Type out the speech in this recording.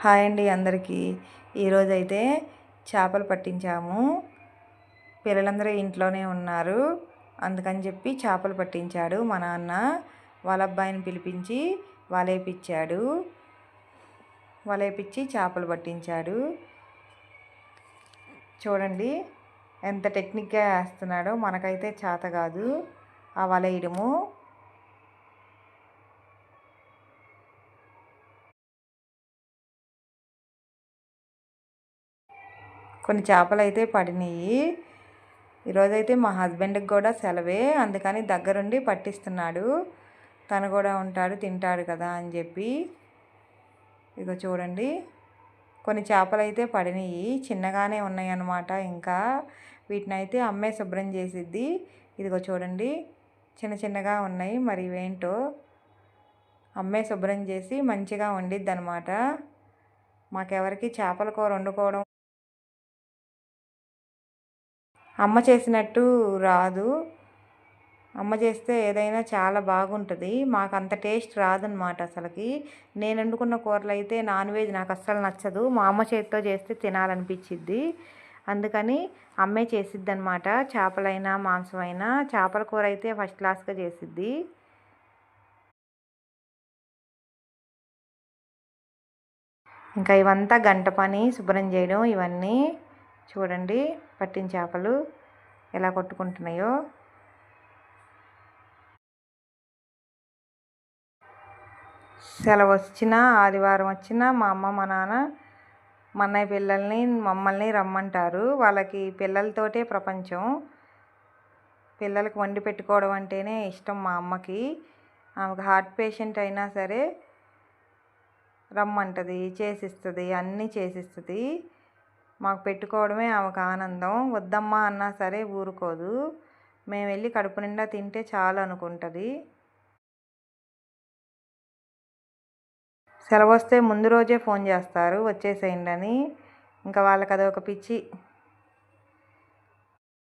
Hi అండి అందరికీ. ఈరోజైతే చేపలు పట్టించాము. పిల్లలందరూ ఇంట్లోనే ఉన్నారు, అందుకని చెప్పి చేపలు పట్టించాడు మా నాన్న. వాళ్ళ అబ్బాయిని పిలిపించి వలేపిచ్చి చేపలు పట్టించాడు. చూడండి ఎంత టెక్నిక్గా వేస్తున్నాడో, మనకైతే చేత కాదు ఆ వలేయడము. కొన్ని చేపలు అయితే పడినాయి. ఈరోజైతే మా హస్బెండ్కి కూడా సెలవే, అందుకని దగ్గరుండి పట్టిస్తున్నాడు. తను కూడా ఉంటాడు, తింటాడు కదా అని చెప్పి. ఇక చూడండి కొన్ని చేపలు అయితే పడినాయి, చిన్నగానే ఉన్నాయి అన్నమాట. ఇంకా వీటిని అయితే అమ్మే శుభ్రం చేసిద్ది. ఇదిగో చూడండి చిన్న చిన్నగా ఉన్నాయి, మరి ఇవేంటో అమ్మే శుభ్రం చేసి మంచిగా వండిద్ది అనమాట. మాకెవరికి చేపల కూర వండుకోవడం అమ్మ చేసినట్టు రాదు. అమ్మ చేస్తే ఏదైనా చాలా బాగుంటుంది, మాకు అంత టేస్ట్ రాదనమాట అసలుకి. నేను వండుకున్న కూరలు అయితే నాన్ వెజ్ నాకు అస్సలు నచ్చదు, మా అమ్మ చేతితో చేస్తే తినాలనిపించిద్ది. అందుకని అమ్మే చేసిద్ది అనమాట. చేపలైనా మాంసమైనా చేపల కూర అయితే ఫస్ట్ క్లాస్గా చేసిద్ది. ఇంకా ఇవంతా గంట పని శుభ్రం చేయడం. ఇవన్నీ చూడండి పట్టిన చేపలు ఎలా కొట్టుకుంటున్నాయో. సెలవు వచ్చినా ఆదివారం వచ్చినా మా అమ్మ మా నాన్న మా అన్నయ్య పిల్లల్ని మమ్మల్ని రమ్మంటారు. వాళ్ళకి పిల్లలతోటే ప్రపంచం. పిల్లలకి వండి పెట్టుకోవడం అంటేనే ఇష్టం మా అమ్మకి. ఆమెకు హార్ట్ పేషెంట్ అయినా సరే రమ్మంటుంది, చేసిస్తుంది, అన్నీ చేసిస్తుంది. మాకు పెట్టుకోవడమే ఆమెకు ఆనందం. వద్దమ్మా అన్నా సరే ఊరుకోదు. మేము వెళ్ళి కడుపు నిండా తింటే చాలు అనుకుంటుంది. సెలవు వస్తే ముందు రోజే ఫోన్ చేస్తారు వచ్చేసేయండి అని. ఇంకా వాళ్ళకి అదొక పిచ్చి.